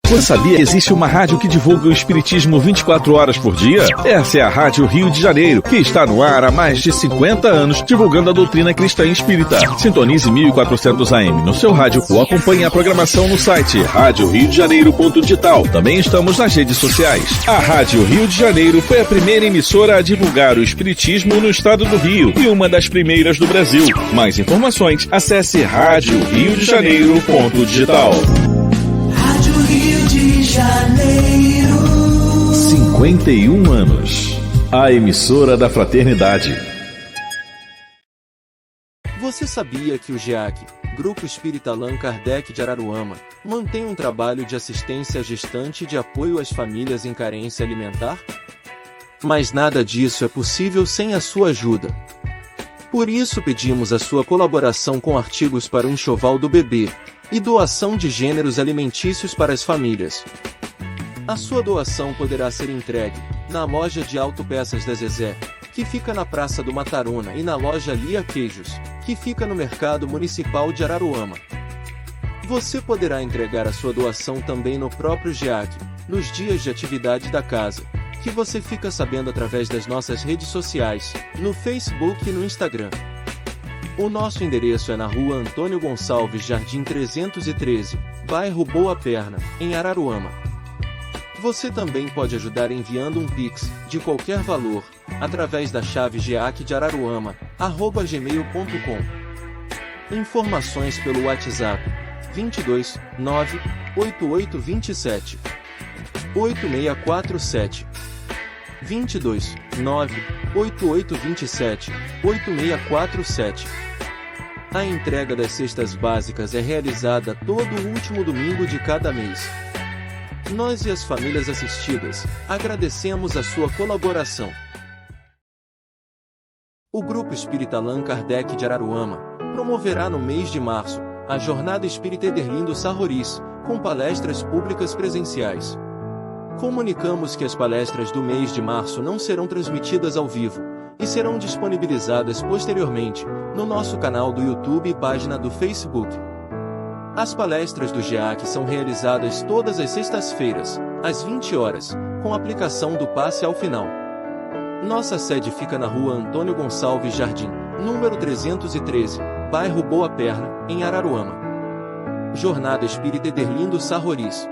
Você sabia que existe uma rádio que divulga o espiritismo 24 horas por dia? Essa é a Rádio Rio de Janeiro, que está no ar há mais de 50 anos, divulgando a doutrina cristã espírita. Sintonize 1400 AM no seu rádio ou acompanhe a programação no site radioriodejaneiro.digital. Também estamos nas redes sociais. A Rádio Rio de Janeiro foi a primeira emissora a divulgar o espiritismo no estado do Rio e uma das primeiras do Brasil. Mais informações, acesse radioriodejaneiro.digital. 51 anos. A emissora da fraternidade. Você sabia que o GEAC, Grupo Espírita Allan Kardec de Araruama, mantém um trabalho de assistência à gestante e de apoio às famílias em carência alimentar? Mas nada disso é possível sem a sua ajuda. Por isso pedimos a sua colaboração com artigos para o enxoval do bebê e doação de gêneros alimentícios para as famílias. A sua doação poderá ser entregue na loja de autopeças da Zezé, que fica na Praça do Matarona, e na loja Lia Queijos, que fica no Mercado Municipal de Araruama. Você poderá entregar a sua doação também no próprio GEAC, nos dias de atividade da casa, que você fica sabendo através das nossas redes sociais, no Facebook e no Instagram. O nosso endereço é na Rua Antônio Gonçalves Jardim 313, bairro Boa Perna, em Araruama. Você também pode ajudar enviando um Pix, de qualquer valor, através da chave geacdeararuama@gmail.com. Informações pelo WhatsApp 22 98827 8647 22 98827 8647. A entrega das cestas básicas é realizada todo o último domingo de cada mês. Nós e as famílias assistidas, agradecemos a sua colaboração. O Grupo Espírita Allan Kardec de Araruama promoverá no mês de março a Jornada Espírita Ederlindo Sarroris, com palestras públicas presenciais. Comunicamos que as palestras do mês de março não serão transmitidas ao vivo e serão disponibilizadas posteriormente no nosso canal do YouTube e página do Facebook. As palestras do GEAC são realizadas todas as sextas-feiras, às 20 horas, com aplicação do passe ao final. Nossa sede fica na Rua Antônio Gonçalves Jardim, número 313, bairro Boa Perna, em Araruama. Jornada Espírita Ederlindo Sarroris.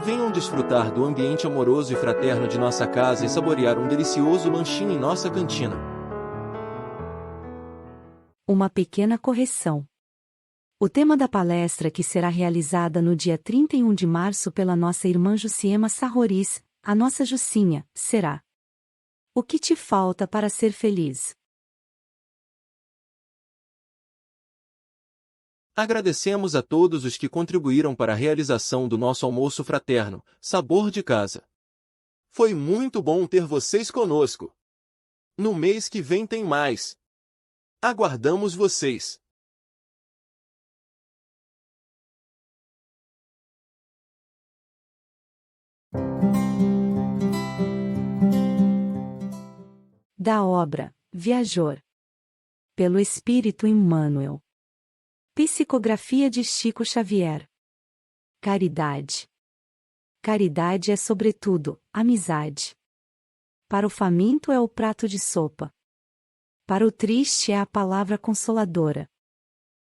Venham desfrutar do ambiente amoroso e fraterno de nossa casa e saborear um delicioso lanchinho em nossa cantina. Uma pequena correção. O tema da palestra, que será realizada no dia 31 de março pela nossa irmã Jussiema Sarroris, a nossa Jussinha, será: O que te falta para ser feliz? Agradecemos a todos os que contribuíram para a realização do nosso almoço fraterno, Sabor de Casa. Foi muito bom ter vocês conosco. No mês que vem tem mais. Aguardamos vocês. Da obra Viajor, pelo Espírito Emmanuel. Psicografia de Chico Xavier. Caridade. Caridade é, sobretudo, amizade. Para o faminto é o prato de sopa. Para o triste é a palavra consoladora.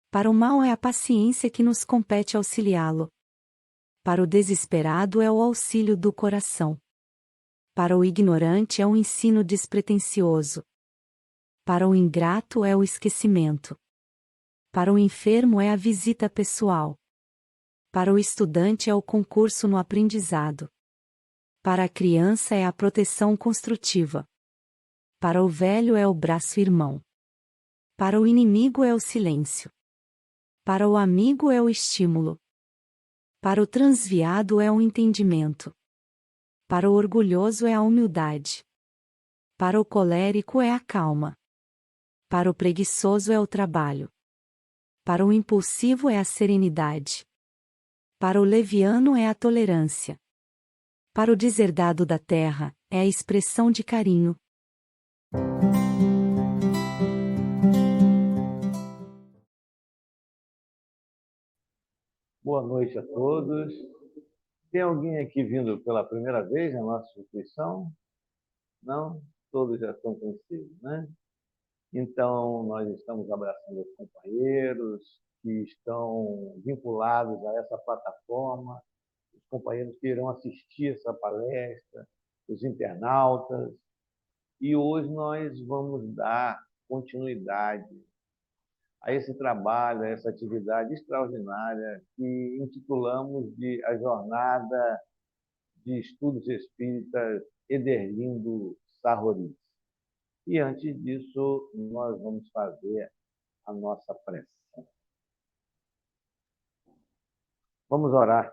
Para o mal é a paciência que nos compete auxiliá-lo. Para o desesperado é o auxílio do coração. Para o ignorante é um ensino despretensioso. Para o ingrato é o esquecimento. Para o enfermo é a visita pessoal. Para o estudante é o concurso no aprendizado. Para a criança é a proteção construtiva. Para o velho é o braço irmão. Para o inimigo é o silêncio. Para o amigo é o estímulo. Para o transviado é o entendimento. Para o orgulhoso é a humildade. Para o colérico é a calma. Para o preguiçoso é o trabalho. Para o impulsivo é a serenidade. Para o leviano é a tolerância. Para o deserdado da terra, é a expressão de carinho. Boa noite a todos. Tem alguém aqui vindo pela primeira vez na nossa instituição? Não? Todos já estão conhecidos, né? Então, nós estamos abraçando os companheiros que estão vinculados a essa plataforma, os companheiros que irão assistir essa palestra, os internautas. E hoje nós vamos dar continuidade a esse trabalho, a essa atividade extraordinária que intitulamos de A Jornada de Estudos Espíritas Ederlindo Sarroriz. E antes disso, nós vamos fazer a nossa prece. Vamos orar.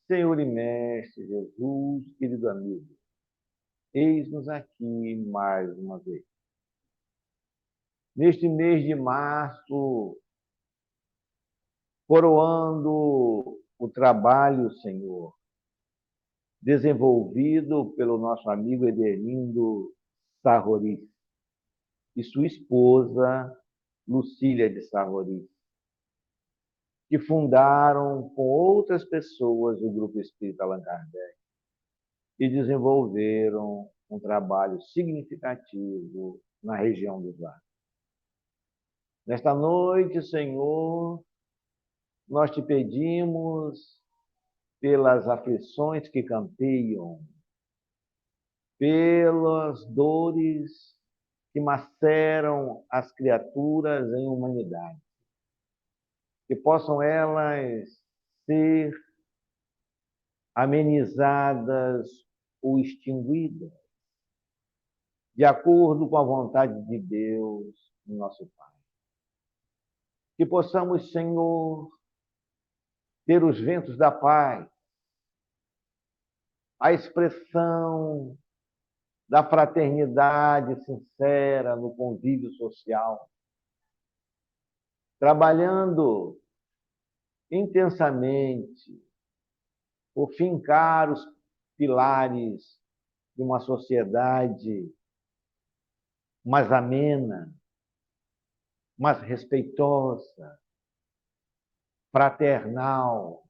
Senhor e Mestre Jesus, querido amigo, eis-nos aqui mais uma vez. Neste mês de março, coroando o trabalho, Senhor, desenvolvido pelo nosso amigo Ederlindo Sarroriz e sua esposa, Lucília de Sarroriz, que fundaram com outras pessoas o Grupo Espírita Allan Kardec e desenvolveram um trabalho significativo na região dos Vales. Nesta noite, Senhor, nós te pedimos pelas aflições que campeiam, pelas dores que maceram as criaturas em humanidade, que possam elas ser amenizadas ou extinguidas, de acordo com a vontade de Deus, nosso Pai. Que possamos, Senhor, ter os ventos da paz, a expressão da fraternidade sincera no convívio social, trabalhando intensamente por fincar os pilares de uma sociedade mais amena, mais respeitosa, fraternal,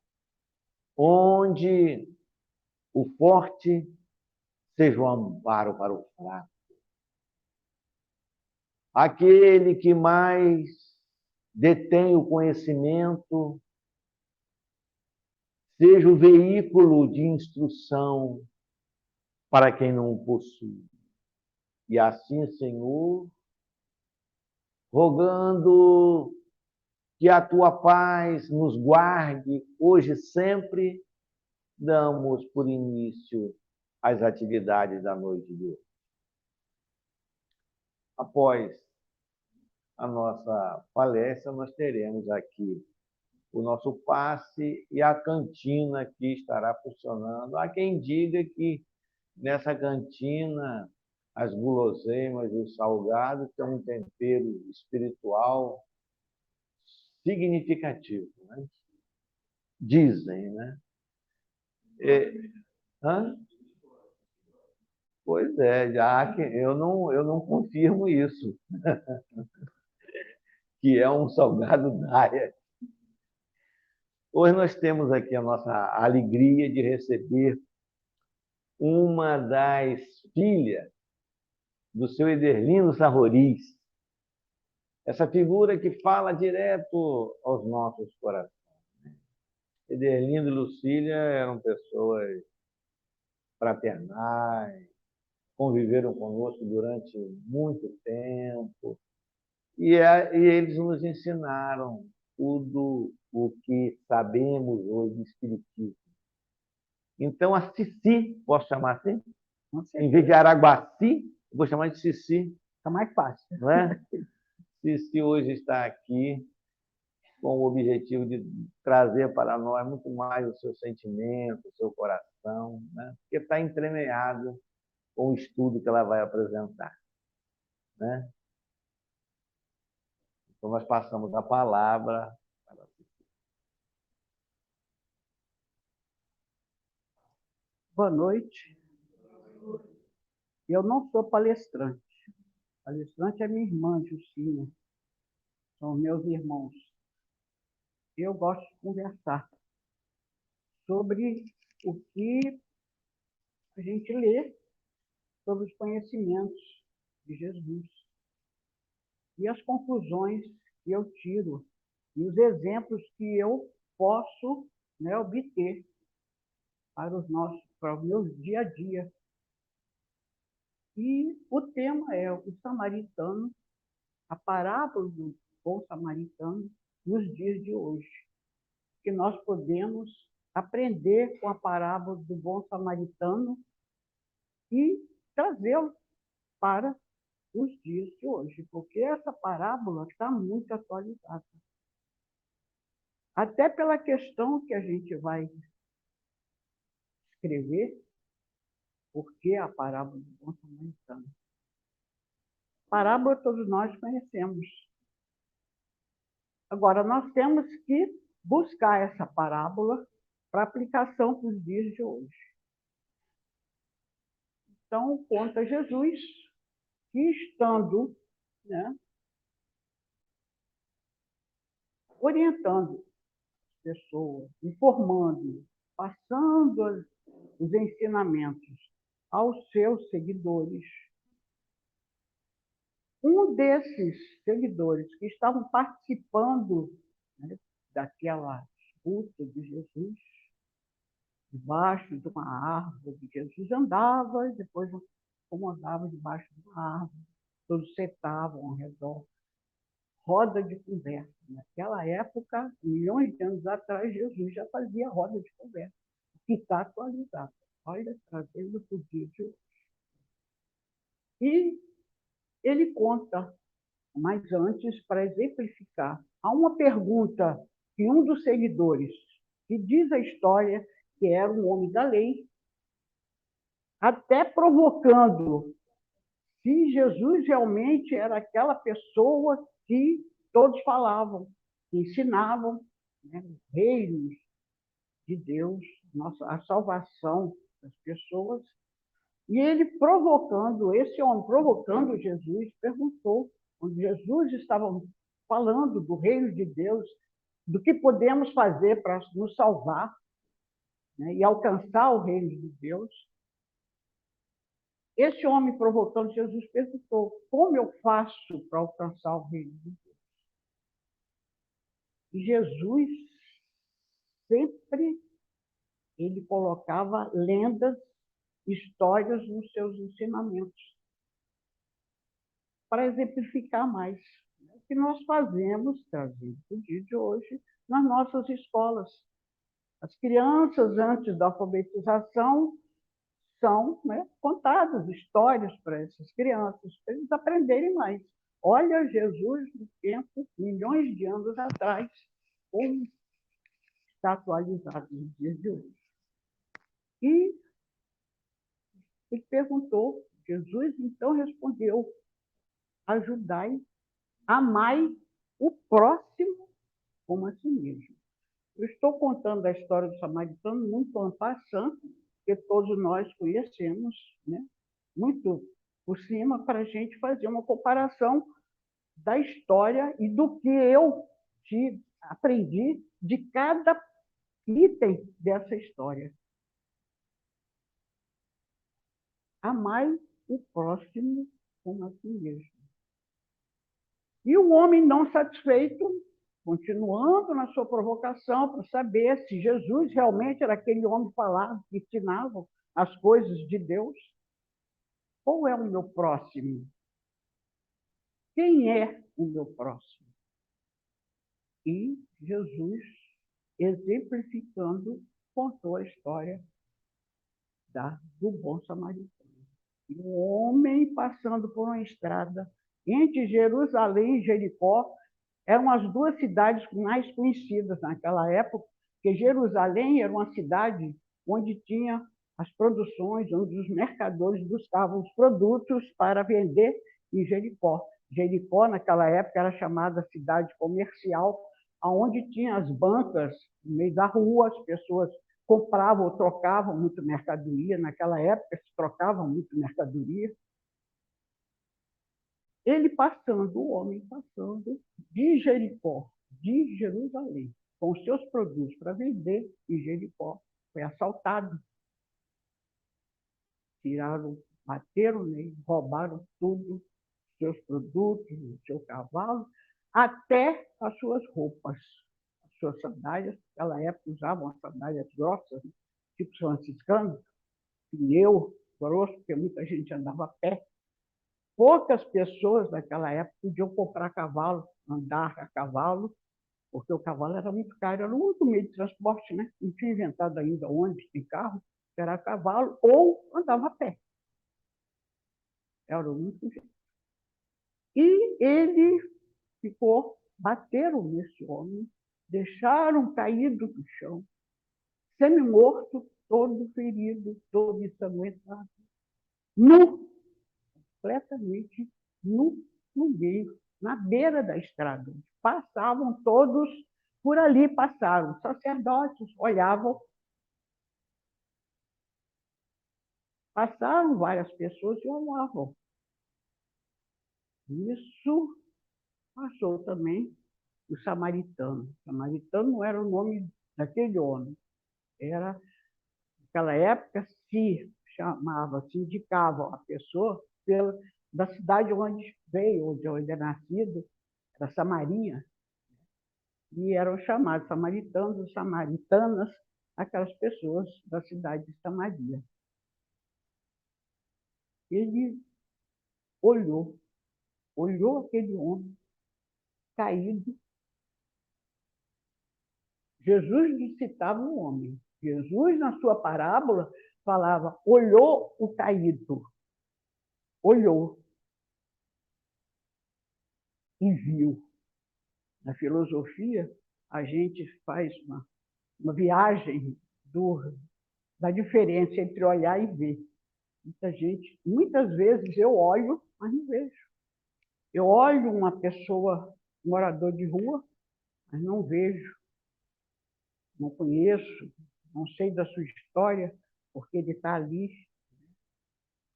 onde o forte seja um amparo para o fraco. Aquele que mais detém o conhecimento seja o veículo de instrução para quem não o possui. E assim, Senhor, rogando que a tua paz nos guarde hoje e sempre, damos por início as atividades da noite de hoje. Após a nossa palestra, nós teremos aqui o nosso passe e a cantina que estará funcionando. Há quem diga que nessa cantina as guloseimas e os salgados têm um tempero espiritual significativo, né? Dizem, né? Hã? Pois é, já que eu não confirmo isso, que é um salgado Daya. Hoje nós temos aqui a nossa alegria de receber uma das filhas do seu Ederlindo Sarroriz, essa figura que fala direto aos nossos corações. Ederlindo e Lucília eram pessoas fraternais, conviveram conosco durante muito tempo, e eles nos ensinaram tudo o que sabemos hoje de Espiritismo. Então, a Cici, posso chamar assim? Em vez de Araguaci, eu vou chamar de Cici. Está mais fácil. Não é? Cici hoje está aqui com o objetivo de trazer para nós muito mais o seu sentimento, o seu coração, né? Porque está entremeado com o estudo que ela vai apresentar, né? Então, nós passamos a palavra para a Cici. Boa noite. Eu não sou palestrante. Palestrante é minha irmã, Justina. São meus irmãos. Eu gosto de conversar. sobre o que a gente lê sobre os conhecimentos de Jesus e as conclusões que eu tiro e os exemplos que eu posso, né, obter para o meu dia a dia. E o tema é o samaritano, a parábola do bom samaritano nos dias de hoje, que nós podemos aprender com a parábola do bom samaritano e trazê-lo para os dias de hoje, porque essa parábola está muito atualizada. Até pela questão que a gente vai escrever, porque a parábola do bom samaritano. Parábola todos nós conhecemos. Agora, nós temos que buscar essa parábola para aplicação para os dias de hoje. Então, conta Jesus que estando, né, orientando as pessoas, informando, passando os ensinamentos aos seus seguidores, um desses seguidores que estavam participando, né, daquela disputa de Jesus, debaixo de uma árvore, Jesus andava e depois acomodava debaixo de uma árvore, todos sentavam ao redor, roda de conversa. Naquela época, milhões de anos atrás, Jesus já fazia roda de conversa, que está atualizado. Olha, trazendo para o dia de hoje. E ele conta, mas antes, para exemplificar, há uma pergunta que um dos seguidores, que diz a história que era um homem da lei, até provocando se Jesus realmente era aquela pessoa que todos falavam, que ensinavam, né, os reinos de Deus, a salvação das pessoas. E ele provocando, esse homem provocando Jesus, perguntou, quando Jesus estava falando do reino de Deus, do que podemos fazer para nos salvar, né, e alcançar o reino de Deus. Esse homem provocando Jesus perguntou, como eu faço para alcançar o reino de Deus? E Jesus sempre ele colocava lendas, histórias nos seus ensinamentos, para exemplificar mais o que nós fazemos, trazendo para o dia de hoje, nas nossas escolas. As crianças, antes da alfabetização, são, né, contadas histórias para essas crianças, para eles aprenderem mais. Olha Jesus no tempo, milhões de anos atrás, como está atualizado nos dias de hoje. E ele perguntou, Jesus então respondeu, ajudai, amai o próximo como a si mesmo. Eu estou contando a história do samaritano muito en passant, que todos nós conhecemos, né, muito por cima, para a gente fazer uma comparação da história e do que eu aprendi de cada item dessa história. Amai o próximo como a si mesmo. E o homem não satisfeito, continuando na sua provocação para saber se Jesus realmente era aquele homem falado que ensinava as coisas de Deus, ou é o meu próximo? Quem é o meu próximo? E Jesus, exemplificando, contou a história do bom samaritano. E um homem passando por uma estrada entre Jerusalém e Jericó, eram as duas cidades mais conhecidas naquela época, porque Jerusalém era uma cidade onde tinha as produções, onde os mercadores buscavam os produtos para vender em Jericó. Jericó, naquela época, era chamada cidade comercial, onde tinha as bancas no meio da rua, as pessoas compravam ou trocavam muito mercadoria. Naquela época, se trocava muito mercadoria. Ele passando, o homem passando de Jericó, de Jerusalém, com os seus produtos para vender em Jericó, foi assaltado. Tiraram, bateram nele, roubaram tudo, seus produtos, o seu cavalo, até as suas roupas, as suas sandálias. Naquela época usavam as sandálias grossas, tipo franciscano, pneu grosso, porque muita gente andava a pé. Poucas pessoas naquela época podiam comprar cavalo, andar a cavalo, porque o cavalo era muito caro, era o único meio de transporte, né? Não tinha inventado ainda ônibus e carro, era cavalo ou andava a pé. Era o único jeito. E ele ficou, bateram nesse homem, deixaram caído no chão, semi-morto, todo ferido, todo ensanguentado, nu, completamente nu, no meio, na beira da estrada. Passavam todos por ali, passaram. Sacerdotes olhavam. Passaram várias pessoas e olhavam. Isso passou também o samaritano. O samaritano não era o nome daquele homem. Era, naquela época, se chamava, se indicava a pessoa da cidade onde veio, onde é nascido, era Samaria. E eram chamados samaritanos, samaritanas, aquelas pessoas da cidade de Samaria. Ele olhou aquele homem caído. Jesus não citava um homem. Jesus, na sua parábola, falava, olhou o caído. Olhou e viu. Na filosofia, a gente faz uma viagem da diferença entre olhar e ver. Muitas vezes eu olho, mas não vejo. Eu olho uma pessoa, um morador de rua, mas não vejo, não conheço, não sei da sua história, porque ele está ali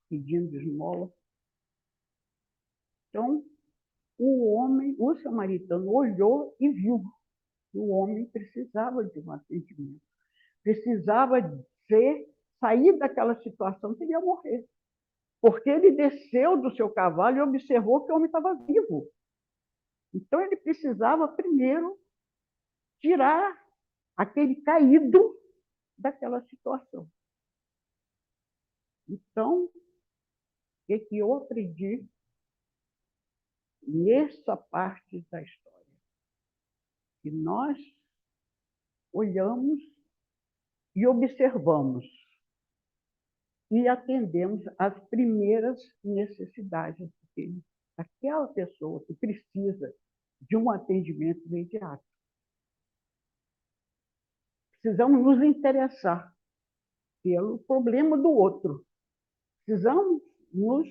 pedindo esmola. Então, o samaritano olhou e viu que o homem precisava de um atendimento, precisava sair daquela situação que ele ia morrer. Porque ele desceu do seu cavalo e observou que o homem estava vivo. Então, ele precisava primeiro tirar aquele caído daquela situação. Então, o que eu aprendi nessa parte da história? Que nós olhamos e observamos e atendemos às primeiras necessidades daquela pessoa que precisa de um atendimento imediato. Precisamos nos interessar pelo problema do outro. Precisamos nos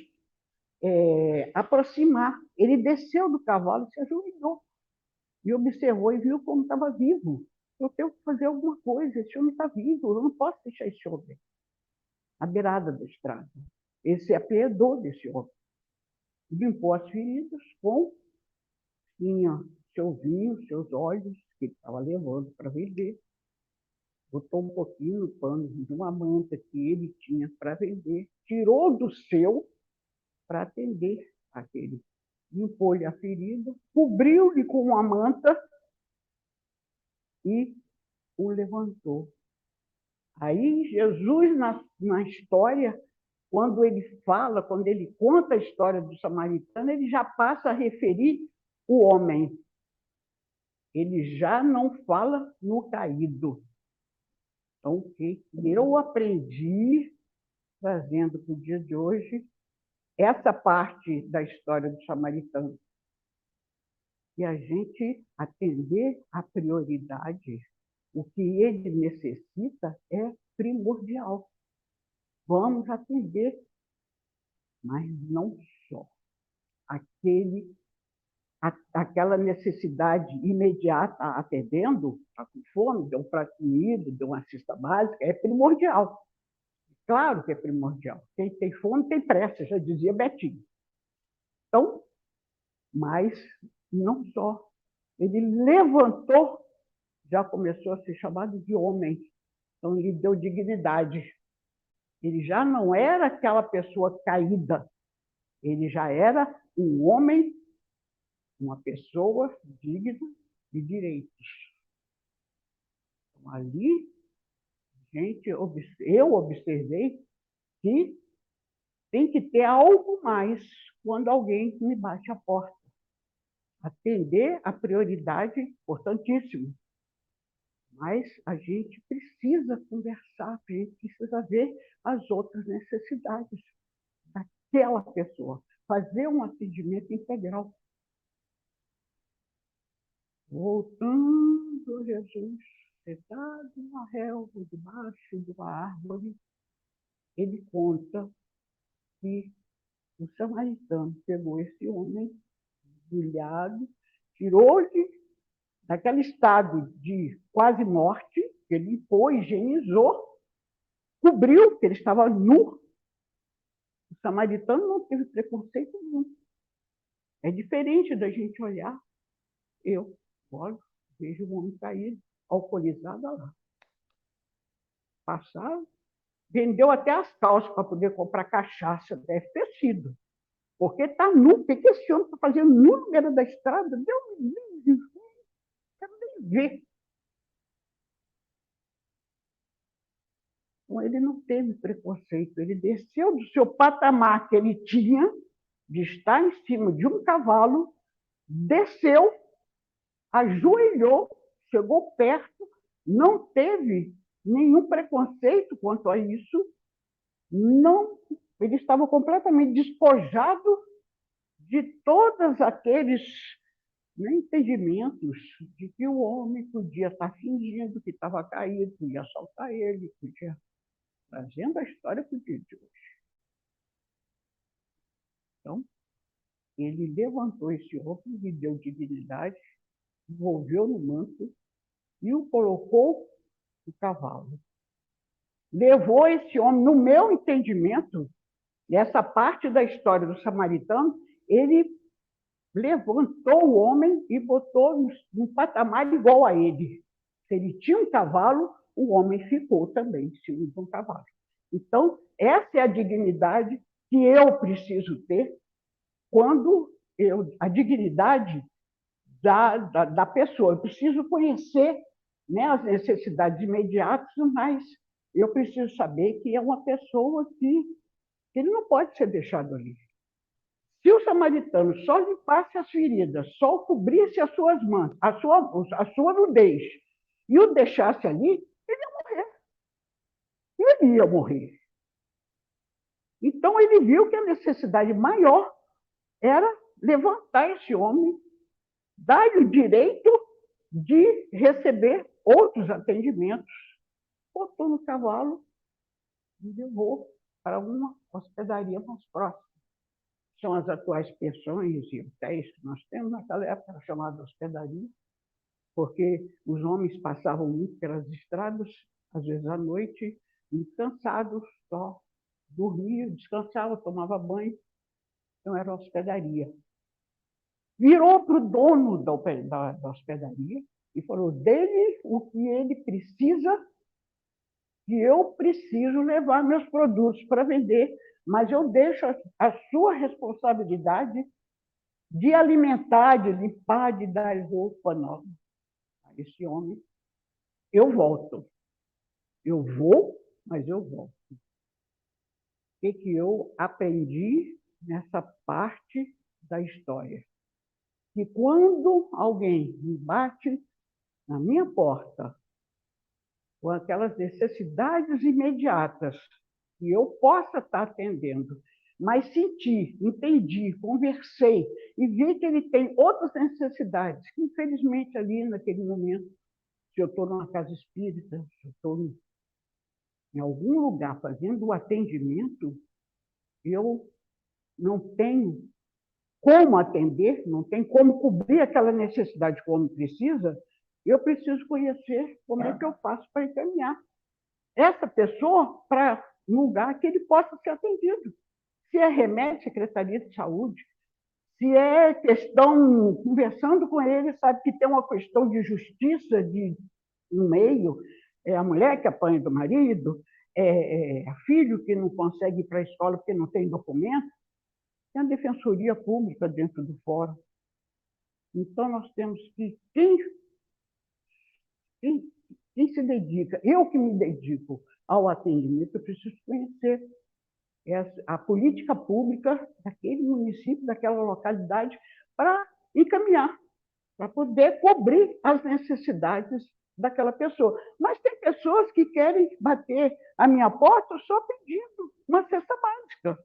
aproximar. Ele desceu do cavalo e se ajoelhou. E observou e viu como estava vivo. Eu tenho que fazer alguma coisa, esse homem está vivo, eu não posso deixar esse homem à beirada da estrada. Ele se apiedou desse homem. Limpou as feridas tinha seu vinho, seus óleos, que ele estava levando para vender. Botou um pouquinho no pano de uma manta que ele tinha para vender, tirou do seu para atender aquele. Limpou-lhe a ferida, cobriu-lhe com uma manta e o levantou. Aí Jesus, na história, quando ele conta a história do samaritano, ele já passa a referir o homem. Ele já não fala no caído. Então, o que eu aprendi, trazendo para o dia de hoje, essa parte da história do samaritano. E a gente atender a prioridade. O que ele necessita é primordial. Vamos atender, mas não só. Aquela necessidade imediata atendendo, está com fome, deu um prato de comida, deu uma cesta básica, é primordial. Claro que é primordial. Quem tem fome tem pressa, já dizia Betinho. Então, mas não só. Ele levantou, já começou a ser chamado de homem. Então, lhe deu dignidade. Ele já não era aquela pessoa caída. Ele já era um homem, uma pessoa digna de direitos. Então, ali, gente, eu observei que tem que ter algo mais quando alguém me bate a porta. Atender a prioridade, importantíssimo. Mas a gente precisa conversar, a gente precisa ver as outras necessidades daquela pessoa. Fazer um atendimento integral. Voltando, Jesus, sentado na relva, debaixo de uma árvore, ele conta que o samaritano pegou esse homem, humilhado, tirou-lhe daquele estado de quase morte, que ele limpou, higienizou, cobriu, que ele estava nu. O samaritano não teve preconceito nenhum. É diferente da gente olhar. Eu olho, vejo um homem caído, alcoolizado lá. Passaram, vendeu até as calças para poder comprar cachaça, deve ter sido. Porque está nu. O que esse homem está fazendo nu no meio da estrada? Deus me livre. Quero nem ver. Então, ele não teve preconceito. Ele desceu do seu patamar que ele tinha, de estar em cima de um cavalo, desceu, ajoelhou, chegou perto, não teve nenhum preconceito quanto a isso. Não, ele estava completamente despojado de todos aqueles entendimentos de que o homem podia estar fingindo que estava caído, podia assaltar ele, podia trazendo a história para o dia de hoje. Então, ele levantou esse homem, lhe deu dignidade, envolveu no manto e o colocou no cavalo. Levou esse homem, no meu entendimento, nessa parte da história do samaritano, ele levantou o homem e botou num patamar igual a ele. Se ele tinha um cavalo, o homem ficou também em cima de um cavalo. Então, essa é a dignidade que eu preciso ter quando a dignidade da pessoa. Eu preciso conhecer, né, as necessidades imediatas, mas eu preciso saber que é uma pessoa que ele não pode ser deixado ali. Se o samaritano só limpasse as feridas, só cobrisse as suas mãos, a sua nudez, e o deixasse ali, ele ia morrer. Ele ia morrer. Então, ele viu que a necessidade maior era levantar esse homem, dar-lhe o direito de receber outros atendimentos. Botou no cavalo e levou para uma hospedaria mais próxima. São as atuais pensões e hotéis que nós temos. Naquela época era chamada hospedaria, porque os homens passavam muito pelas estradas, às vezes à noite, muito cansados, só dormiam, descansavam, tomavam banho. Então era hospedaria. Virou para o dono da hospedaria e falou: dele o que ele precisa, que eu preciso levar meus produtos para vender, mas eu deixo a sua responsabilidade de alimentar, de limpar, de dar roupa nova a esse homem. Eu volto. Eu vou, mas eu volto. O que eu aprendi nessa parte da história? Que quando alguém me bate na minha porta com aquelas necessidades imediatas que eu possa estar atendendo, mas senti, entendi, conversei e vi que ele tem outras necessidades, que infelizmente ali naquele momento, se eu estou numa casa espírita, se eu estou em algum lugar fazendo o atendimento, eu não tenho como atender, não tem como cobrir aquela necessidade que o homem precisa, eu preciso conhecer como é que eu faço para encaminhar essa pessoa para um lugar que ele possa ser atendido. Se é remédio, Secretaria de Saúde, se é questão, conversando com ele, sabe que tem uma questão de justiça de um meio, é a mulher que apanha do marido, é filho que não consegue ir para a escola porque não tem documento. Tem a defensoria pública dentro do fórum. Então, nós temos que... Quem se dedica, eu que me dedico ao atendimento, eu preciso conhecer a política pública daquele município, daquela localidade, para encaminhar, para poder cobrir as necessidades daquela pessoa. Mas tem pessoas que querem bater a minha porta só pedindo uma cesta básica.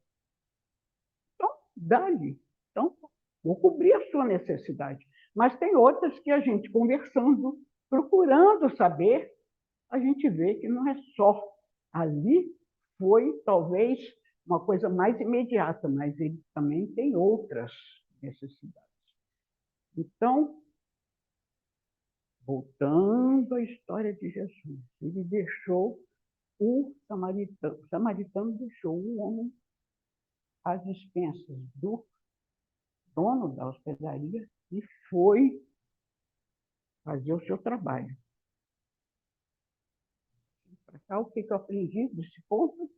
Então, dá-lhe. Então, vou cobrir a sua necessidade. Mas tem outras que a gente conversando, procurando saber, a gente vê que não é só. Ali foi, talvez, uma coisa mais imediata, mas ele também tem outras necessidades. Então, voltando à história de Jesus, ele deixou o samaritano deixou o homem às expensas do dono da hospedaria e foi fazer o seu trabalho. O que eu aprendi desse ponto?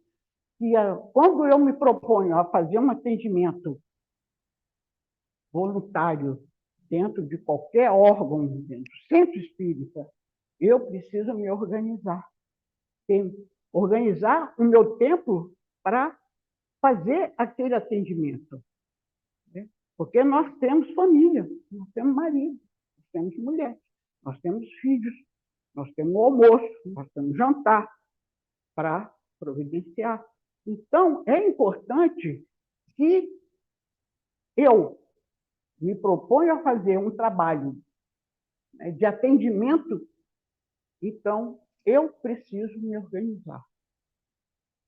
Que quando eu me proponho a fazer um atendimento voluntário dentro de qualquer órgão, dentro do centro espírita, eu preciso me organizar. Organizar o meu tempo para fazer aquele atendimento. Porque nós temos família, nós temos marido, nós temos mulher, nós temos filhos, nós temos almoço, nós temos jantar para providenciar. Então, é importante que eu me proponho a fazer um trabalho de atendimento, então eu preciso me organizar.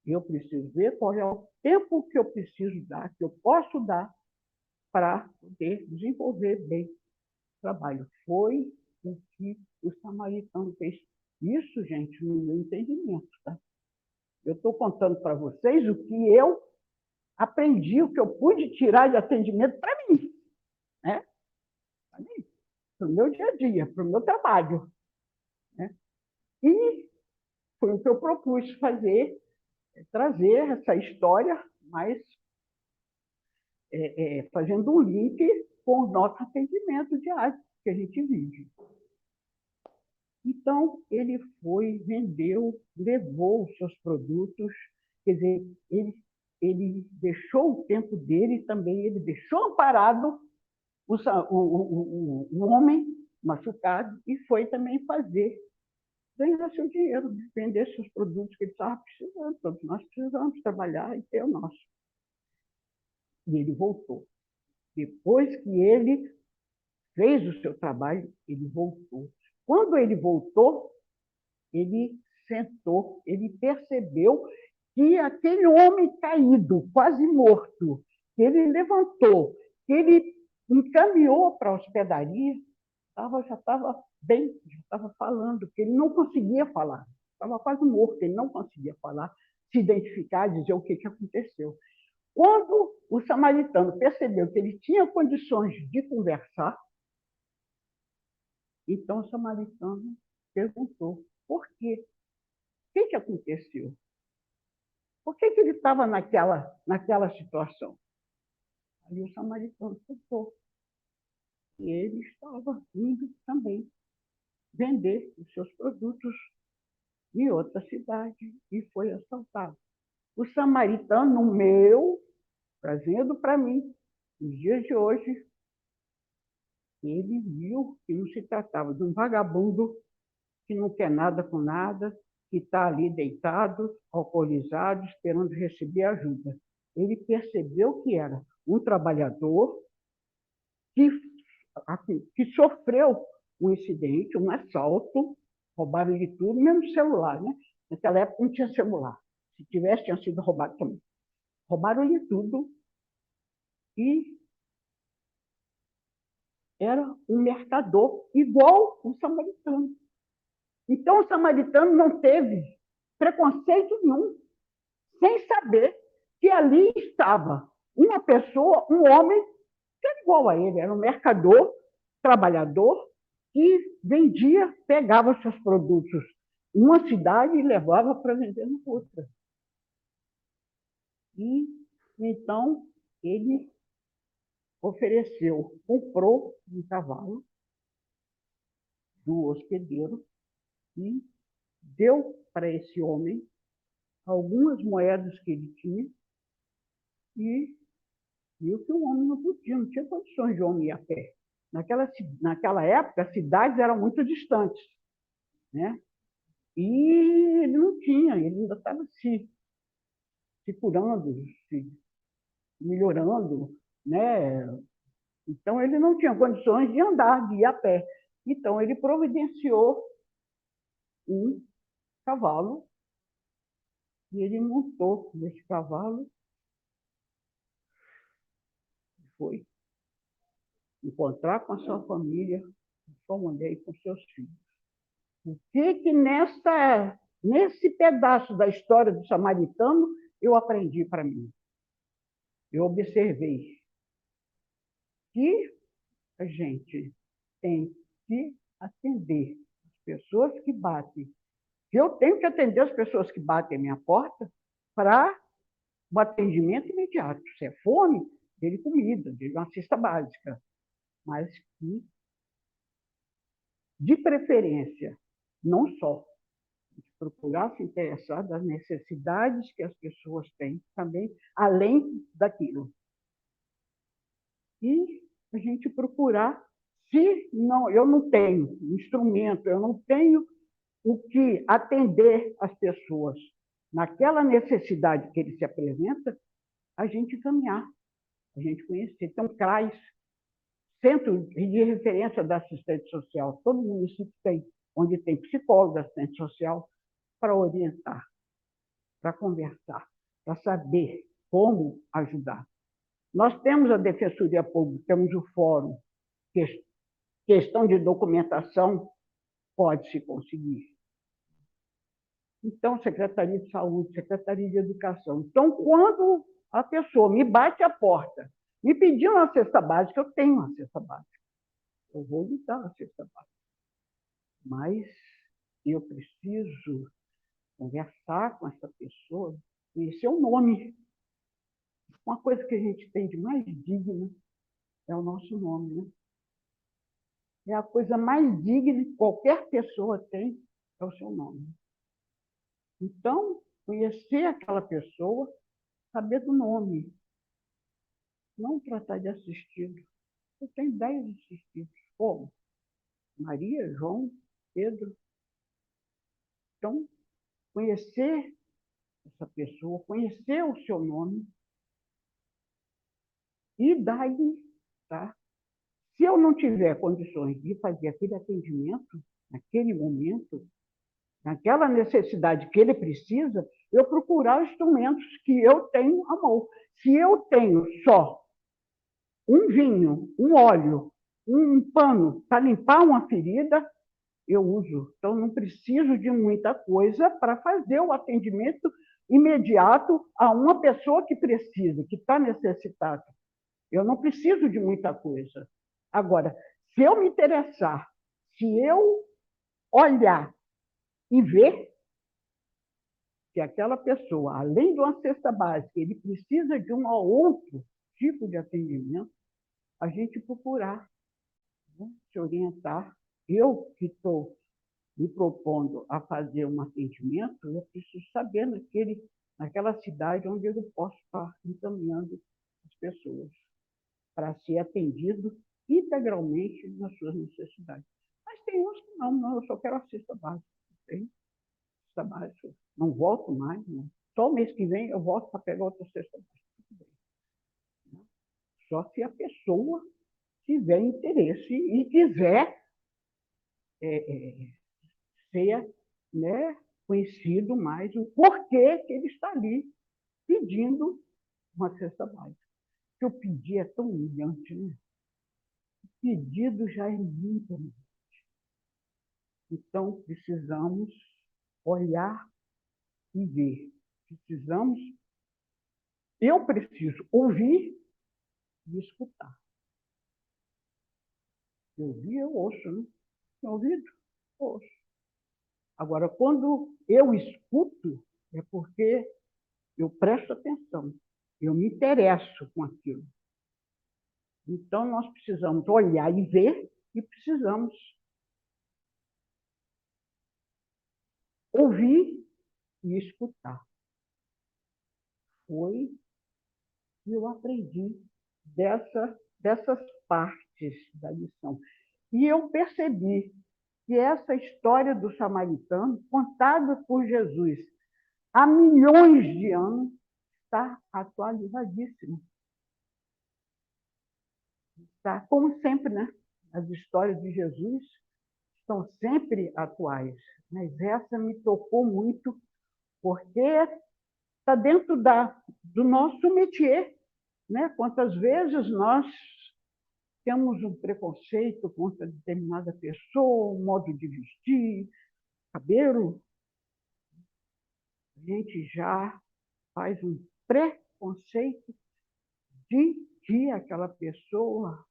Eu preciso ver qual é o tempo que eu preciso dar, que eu posso dar para poder desenvolver bem o trabalho. Foi o que o samaritano fez. Isso, gente, no meu entendimento, tá? Eu estou contando para vocês o que eu aprendi, o que eu pude tirar de atendimento para mim, né? Para mim, para o meu dia a dia, para o meu trabalho, né? E foi o que eu propus fazer, trazer essa história, mas fazendo um link com o nosso atendimento diário que a gente vive. Então, ele foi, vendeu, levou os seus produtos, quer dizer, ele deixou o tempo dele também, ele deixou amparado o homem machucado e foi também ganhar seu dinheiro, vender seus produtos que ele estava precisando. Todos nós precisamos trabalhar e ter o nosso. E ele voltou. Depois que ele fez o seu trabalho, ele voltou. Quando ele voltou, ele sentou, ele percebeu que aquele homem caído, quase morto, que ele levantou, que ele encaminhou para a hospedaria, já estava bem, já estava falando, porque ele não conseguia falar, estava quase morto, ele não conseguia falar, se identificar, dizer o que aconteceu. Quando o samaritano percebeu que ele tinha condições de conversar, então o samaritano perguntou, por quê? O que aconteceu? Por que ele estava naquela situação? Aí o samaritano contou. E ele estava indo também vender os seus produtos em outra cidade e foi assaltado. O samaritano meu, trazendo para mim, nos dias de hoje, ele viu que não se tratava de um vagabundo que não quer nada com nada, que está ali deitado, alcoolizado, esperando receber ajuda. Ele percebeu que era um trabalhador que sofreu um incidente, um assalto, roubaram-lhe tudo, menos celular, né? Naquela época não tinha celular. Se tivesse, tinha sido roubado também. Roubaram-lhe tudo e era um mercador igual o samaritano. Então, o samaritano não teve preconceito nenhum, sem saber que ali estava uma pessoa, um homem, que era igual a ele, era um mercador, trabalhador, que vendia, pegava seus produtos uma cidade e levava para vender na outra. E então ele ofereceu, comprou um cavalo do hospedeiro e deu para esse homem algumas moedas que ele tinha e viu que o homem não podia, não tinha condições de homem ir a pé. Naquela época, as cidades eram muito distantes, né? E ele não tinha, ele ainda estava se curando, se melhorando, né? Então, ele não tinha condições de andar, de ir a pé. Então, ele providenciou um cavalo e ele montou nesse cavalo e foi encontrar com a sua família, com sua mulher e com seus filhos. O que nesse pedaço da história do samaritano eu aprendi para mim? Eu observei que a gente tem que atender as pessoas que batem. Eu tenho que atender as pessoas que batem a minha porta para um atendimento imediato. Se é fome, dele comida, dele uma cesta básica. Mas que, de preferência, não só procurar se interessar das necessidades que as pessoas têm também, além daquilo. E a gente procurar, se não, eu não tenho instrumento, eu não tenho o que atender as pessoas naquela necessidade que ele se apresenta, a gente caminhar, a gente conhecer. Tem um CRAS, Centro de Referência da Assistência Social, todo município tem, onde tem psicólogo, assistente social, para orientar, para conversar, para saber como ajudar. Nós temos a Defensoria Pública, temos o Fórum, questão de documentação pode-se conseguir. Então, Secretaria de Saúde, Secretaria de Educação. Então, quando a pessoa me bate a porta, me pedindo uma cesta básica, eu tenho uma cesta básica. Eu vou lhe dar a cesta básica. Mas eu preciso conversar com essa pessoa, conhecer o nome. Uma coisa que a gente tem de mais digna é o nosso nome, né? É a coisa mais digna que qualquer pessoa tem, é o seu nome. Então, conhecer aquela pessoa, saber do nome. Não tratar de assistido. Eu tenho 10 assistidos. Como? Maria, João, Pedro. Então, conhecer essa pessoa, conhecer o seu nome e dar-lhe, tá? Se eu não tiver condições de fazer aquele atendimento, naquele momento, naquela necessidade que ele precisa, eu procurar os instrumentos que eu tenho à mão. Se eu tenho só um vinho, um óleo, um pano para limpar uma ferida, eu uso. Então, não preciso de muita coisa para fazer o atendimento imediato a uma pessoa que precisa, que está necessitada. Eu não preciso de muita coisa. Agora, se eu me interessar, se eu olhar e ver que aquela pessoa, além de uma cesta básica, ele precisa de um outro tipo de atendimento, a gente procurar, né, se orientar. Eu que estou me propondo a fazer um atendimento, eu preciso saber naquela cidade onde eu posso estar encaminhando as pessoas para ser atendido integralmente nas suas necessidades. Mas tem uns que não, eu só quero a cesta básica. Tem cesta básica, não volto mais, não. Só o mês que vem eu volto para pegar outra cesta básica. Só se a pessoa tiver interesse e quiser ser, né, conhecido mais o porquê que ele está ali pedindo uma cesta básica. Porque o pedir é tão humilhante, né? O pedido já é muito humilhante. Então, precisamos olhar e ver. Eu preciso ouvir e escutar. Eu ouvi, eu ouço, né? Tem ouvido? Ouço. Agora, quando eu escuto, é porque eu presto atenção, eu me interesso com aquilo. Então, nós precisamos olhar e ver, e precisamos ouvir e escutar. Foi que eu aprendi dessas partes da lição. E eu percebi que essa história do samaritano, contada por Jesus há milhões de anos, está atualizadíssima. Tá? Como sempre, né? As histórias de Jesus estão sempre atuais. Mas essa me tocou muito, porque está dentro do nosso métier. Né? Quantas vezes nós temos um preconceito contra determinada pessoa, um modo de vestir, cabelo, a gente já faz um preconceito de que aquela pessoa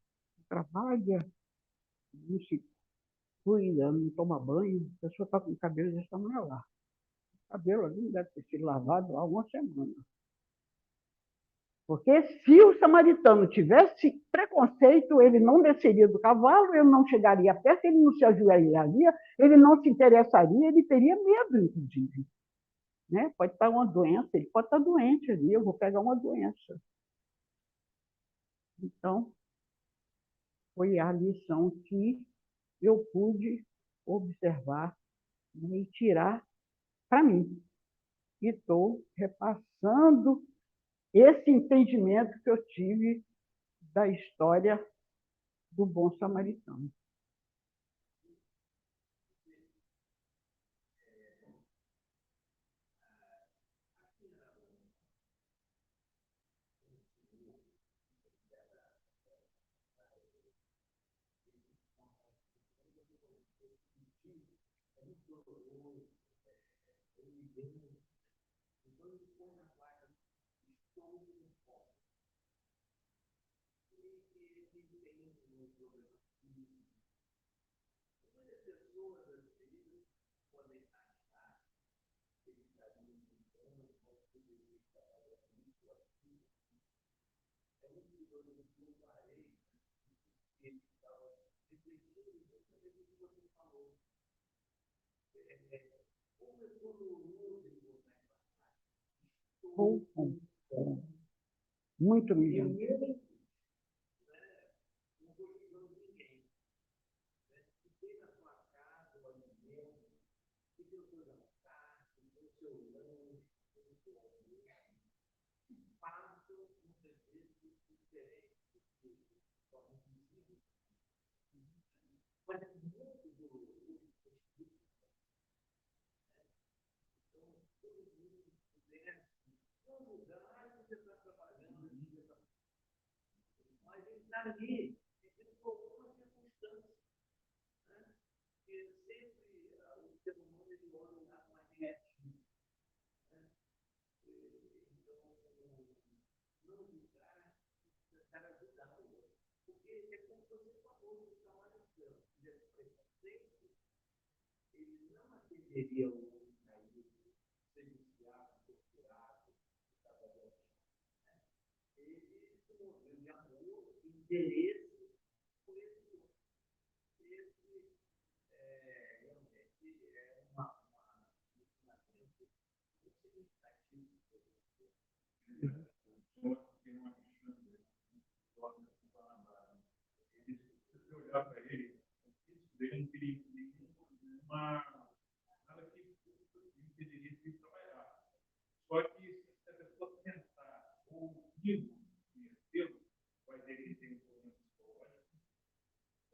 trabalha, não se cuida, não toma banho, a pessoa está com o cabelo dessa maneira lá. O cabelo ali não deve ter sido lavado há uma semana. Porque se o samaritano tivesse preconceito, ele não desceria do cavalo, ele não chegaria perto, ele não se ajoelharia, ele não se interessaria, ele teria medo, inclusive. Né? Pode estar uma doença, ele pode estar doente ali, eu vou pegar uma doença. Então, foi a lição que eu pude observar, né, e tirar para mim. E estou repassando esse entendimento que eu tive da história do bom samaritano. Muito mesmo.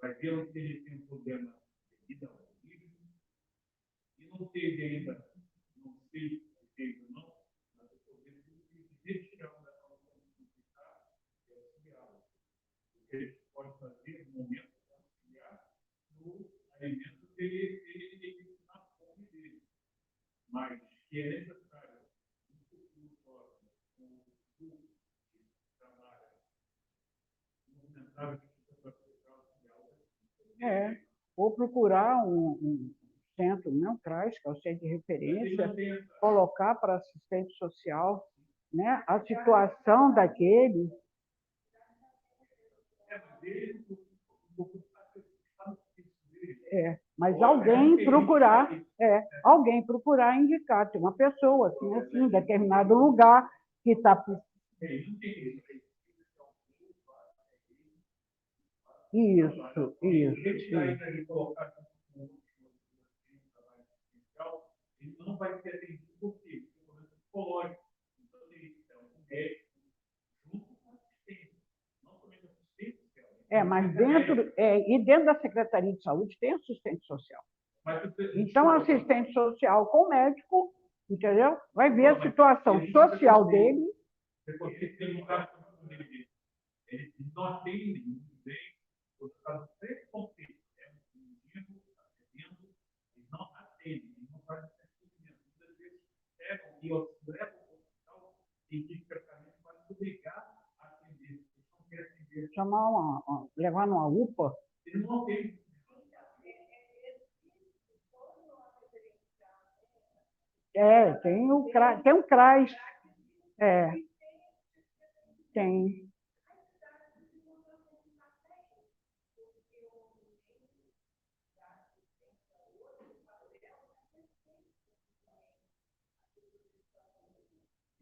Vai ver que ele tem um problema de vida horrível e não teve ainda, não sei se teve ou não, mas eu estou vendo que ele retirar da causa complicada e auxiliá-lo. O que a gente pode fazer no momento de auxiliar no alimento que ele na fome dele, mas que é necessário no futuro próximo, com o grupo que trabalha, no central de Ou procurar um centro, não CRAS, que é o centro de referência, colocar para assistente social, né, a situação daquele. Mas alguém procurar indicar, tem uma pessoa assim, em determinado lugar que está. Isso. Ele não vai ser atendido por quê? Por problema psicológico. Então, ele é um médico junto com assistente. Não somente assistente social. Mas dentro da Secretaria de Saúde tem assistente social. Então, assistente social com médico, entendeu? Vai ver a situação social dele. Ele não atende bem, por causa de 3 conflitos. É um menino, atendendo, ele não atende, ele não faz atendimento. Muitas vezes pegam e levam o hospital e diz tratamento para obrigar a atender. Eles não querem atender. Levar numa UPA. Ele não atende. Tem um CRAS. Tem.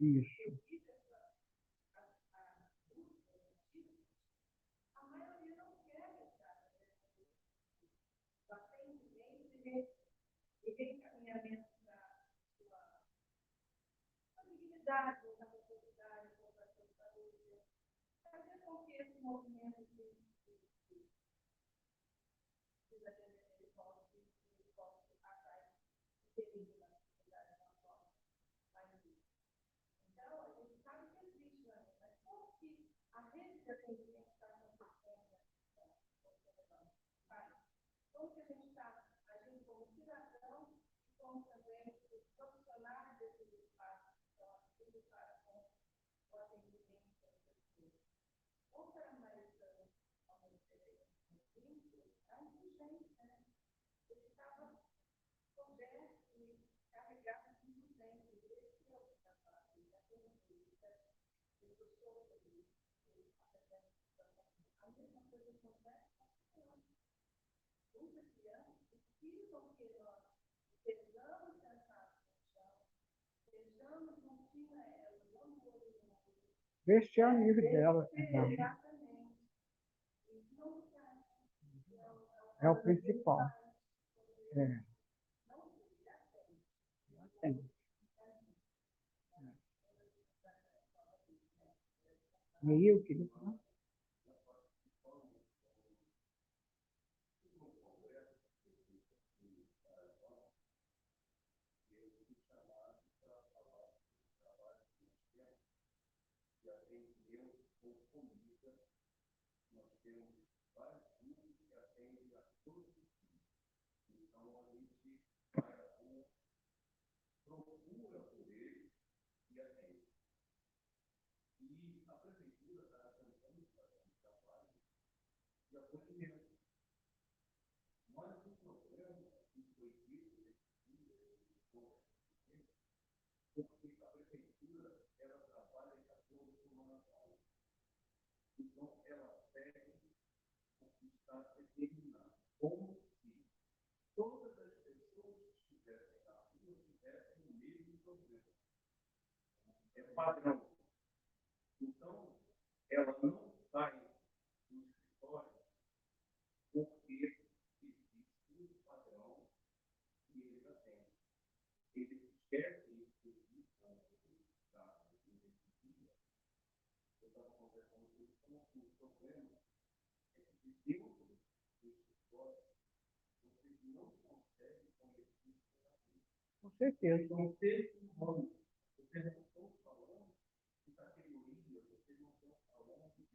Isso. Este é o nível dela. É o principal. Meio que É padrão. Então, ela não sai do escritório porque existe um padrão que ele já tem. Ele quer que isso exista da dia. Eu estava conversando com isso, como o problema é que dentro do escritório você não consegue conhecer. com certeza. Vocês não estão falando de categoria, vocês não estão falando de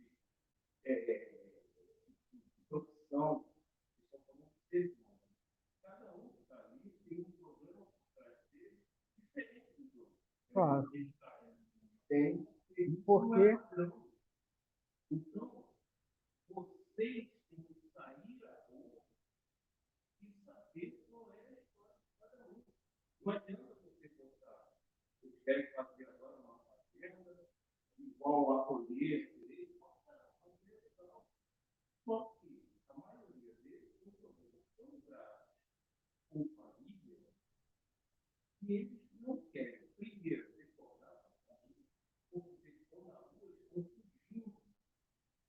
profissão, vocês estão falando de ser humano. Cada um que está ali tem um problema por trás dele diferente do outro. Claro. Tem. Por quê? Então, vocês têm que sair da rua e saber qual é a história Não adianta você botar o que quer fazer agora uma fazenda, igual a colher, só que a maioria deles tem problemas tão graves com família que eles não querem, primeiro, retornar à família, porque estão na rua, estão fugindo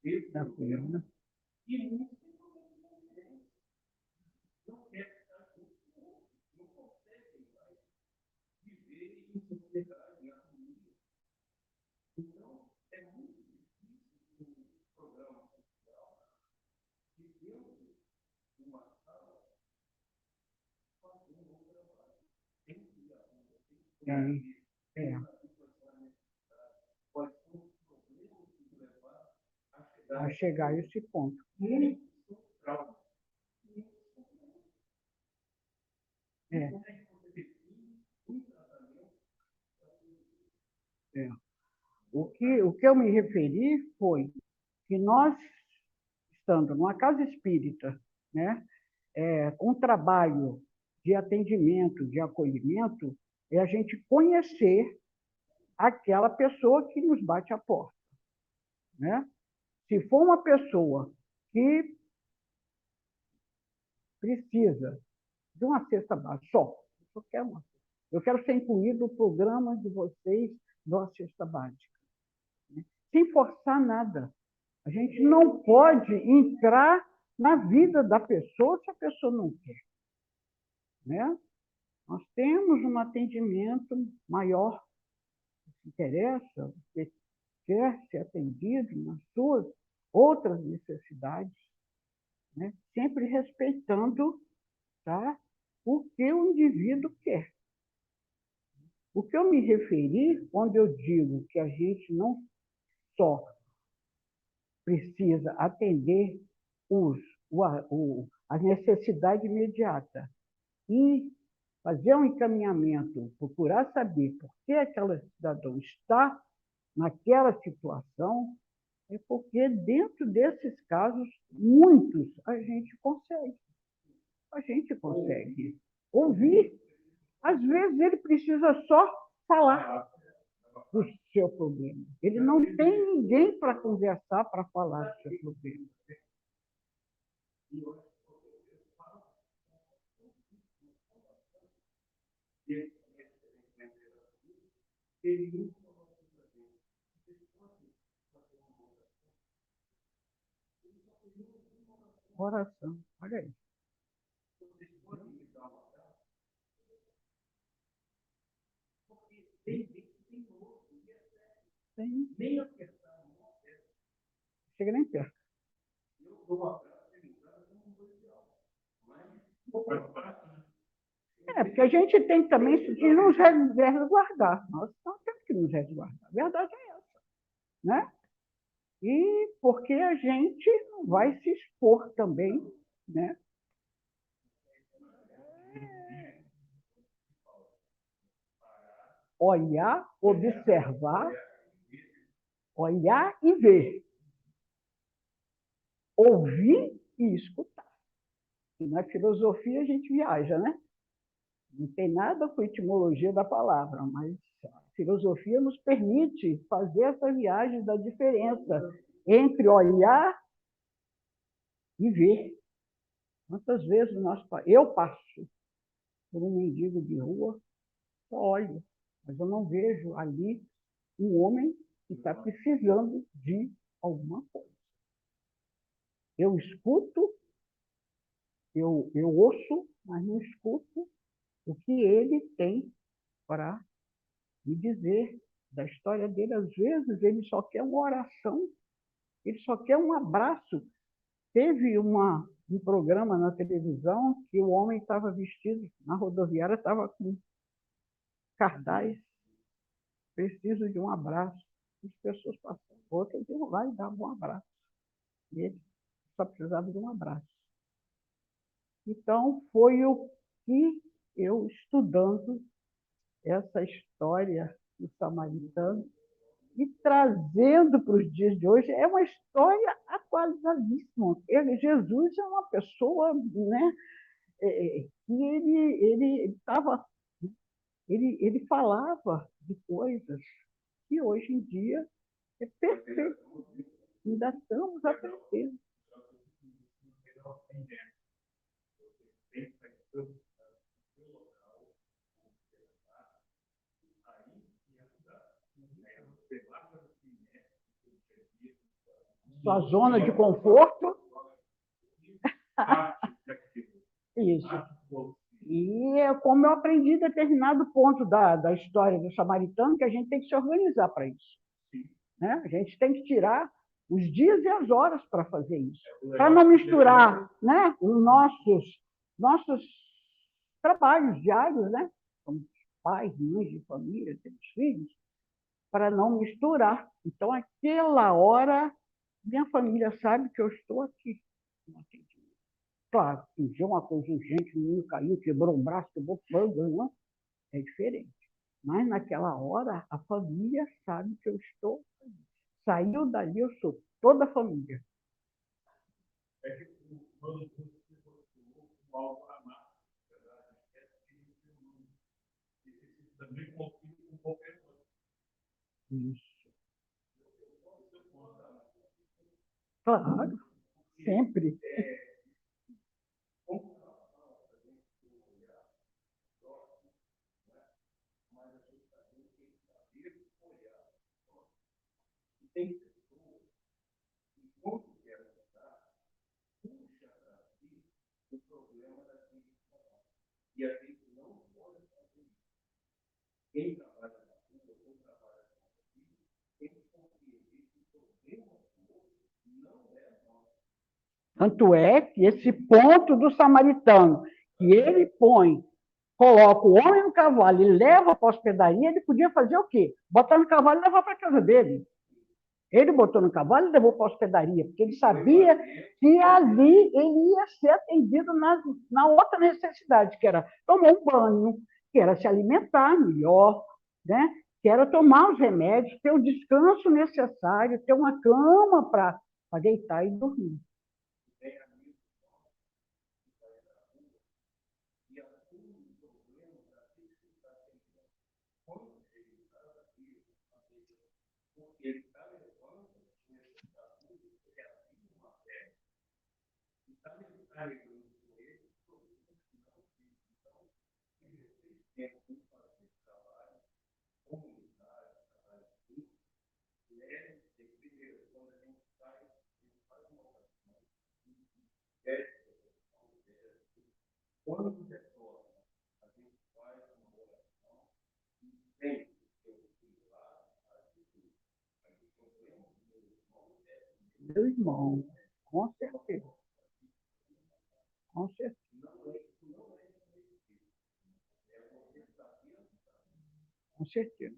desse problema. E muitos têm problemas de consciência. Não querem estar junto com o outro, não conseguem mais viver em sociedade, em harmonia. Então, é muito difícil um programa social que dentro de uma sala fazer um bom trabalho. Tem que ir à rua, tem que É. quais são os problemas que levar A chegar a esse ponto. muitos são traumas. É. É. O que eu me referi foi que nós, estando numa casa espírita, né, com trabalho de atendimento, de acolhimento, é a gente conhecer aquela pessoa que nos bate a porta, né? Se for uma pessoa que precisa de uma cesta básica só, eu quero ser incluído no programa de vocês da cesta básica, né? Sem forçar nada. A gente não pode entrar na vida da pessoa se a pessoa não quer, né? Nós temos um atendimento maior, que interessa, que quer ser atendido nas suas outras necessidades, né? Sempre respeitando, tá, o que o indivíduo quer. O que eu me referi, quando eu digo que a gente não só precisa atender a necessidade imediata e fazer um encaminhamento, procurar saber por que aquele cidadão está naquela situação, é porque dentro desses casos, muitos, a gente consegue. A gente consegue ouvir. Às vezes ele precisa só falar do seu problema. Ele não tem ninguém para conversar, para falar do seu problema. Oração, olha aí. Tem. Chega nem perto. Porque a gente tem que também de nos resguardar. Nós não temos que nos resguardar. A verdade é essa, né? E porque a gente não vai se expor também, né? Olhar, observar, olhar e ver. Ouvir e escutar. E na filosofia a gente viaja, né? Não tem nada com a etimologia da palavra, mas a filosofia nos permite fazer essa viagem da diferença entre olhar e ver. Quantas vezes eu passo por um mendigo de rua, só olho, mas eu não vejo ali um homem que está precisando de alguma coisa. Eu escuto, eu ouço, mas não escuto o que ele tem para me dizer da história dele. Às vezes ele só quer uma oração, ele só quer um abraço. Teve um programa na televisão que o homem estava vestido, na rodoviária estava com cartaz, preciso de um abraço. As pessoas passavam, outras iam lá e davam um abraço. E ele só precisava de um abraço. Então, foi o que eu, estudando essa história do samaritano e trazendo para os dias de hoje, é uma história atualizadíssima. Jesus é uma pessoa, né, que ele estava Ele falava de coisas que hoje em dia é perfeito. Ainda estamos aprendendo. Sua zona de conforto. Isso. E é como eu aprendi determinado ponto da história do samaritano, que a gente tem que se organizar para isso. Né? A gente tem que tirar os dias e as horas para fazer isso. Para não misturar, né, os nossos trabalhos diários, né? Como pais, mães de família, temos filhos, para não misturar. Então, aquela hora, minha família sabe que eu estou aqui. Claro, um dia uma coisa urgente, o menino caiu, quebrou um braço, quebrou o não, é diferente. Mas naquela hora, a família sabe que eu estou. Saiu dali, eu sou toda a família. Isso. Claro, sempre. Tanto é que esse ponto do samaritano, que ele coloca o homem no cavalo e leva para a hospedaria, ele podia fazer o quê? Botar no cavalo e levar para a casa dele. Ele botou no cavalo e levou para a hospedaria, porque ele sabia que ali ele ia ser atendido na outra necessidade, que era tomar um banho, que era se alimentar melhor, né? Que era tomar os remédios, ter o descanso necessário, ter uma cama para deitar e dormir. Meu irmão, com certeza. Com certeza. Com certeza.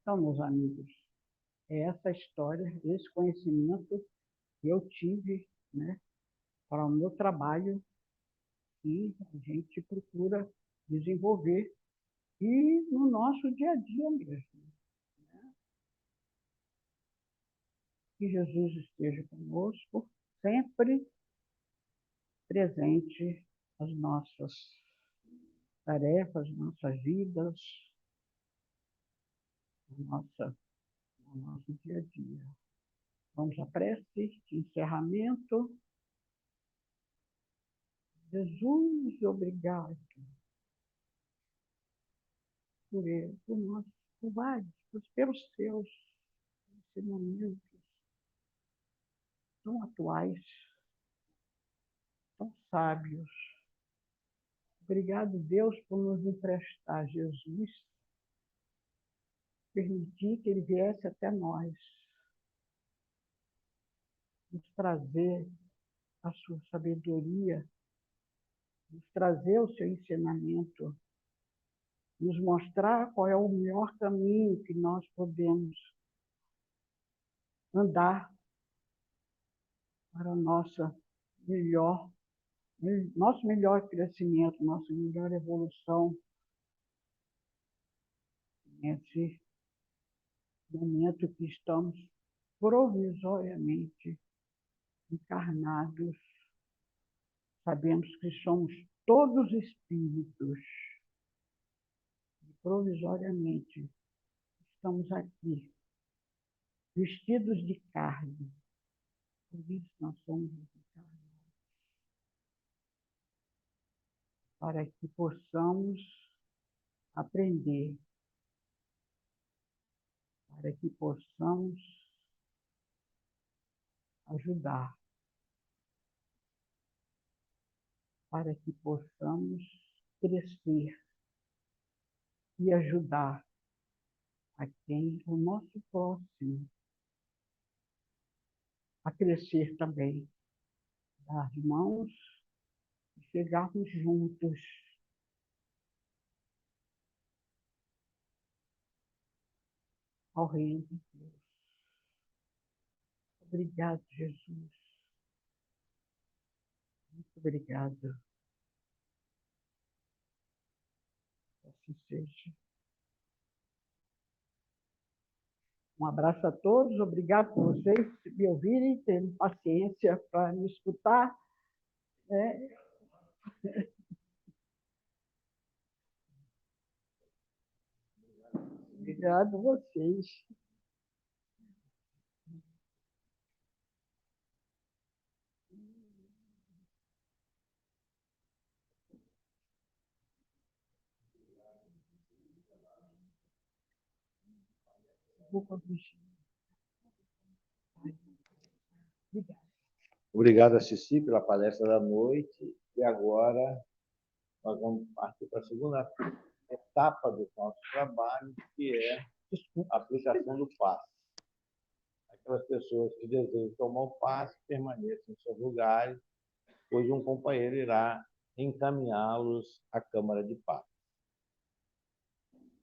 Então, meus amigos, é essa história, esse conhecimento que eu tive, né, para o meu trabalho e a gente procura desenvolver e no nosso dia a dia mesmo. Né? Que Jesus esteja conosco, sempre presente nas nossas tarefas, nossas vidas, no nosso dia a dia. Vamos à prece de encerramento. Jesus, obrigado por ele, por vários, pelos seus ensinamentos tão atuais, tão sábios. Obrigado, Deus, por nos emprestar Jesus, permitir que ele viesse até nós, nos trazer a sua sabedoria, nos trazer o seu ensinamento, nos mostrar qual é o melhor caminho que nós podemos andar para o nosso melhor crescimento, nossa melhor evolução nesse momento que estamos provisoriamente encarnados. Sabemos que somos todos os espíritos que provisoriamente estamos aqui, vestidos de carne, por isso nós somos encarnados, para que possamos aprender, para que possamos ajudar, para que possamos crescer e ajudar a quem o nosso próximo a crescer também, dar as mãos e chegarmos juntos ao reino de Deus. Obrigado, Jesus. Muito obrigado. Assim seja. Um abraço a todos, obrigado por vocês me ouvirem, terem paciência para me escutar. Né? Obrigado a vocês. Obrigada. Obrigado a Cici pela palestra da noite. E agora nós vamos partir para a segunda etapa do nosso trabalho, que é a aplicação do passe. Aquelas pessoas que desejam tomar o passe permaneçam em seus lugares, pois um companheiro irá encaminhá-los à Câmara de Passe.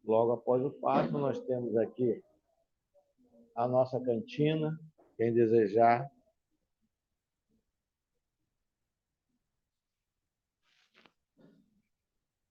Logo após o passe, nós temos aqui a nossa cantina. Quem desejar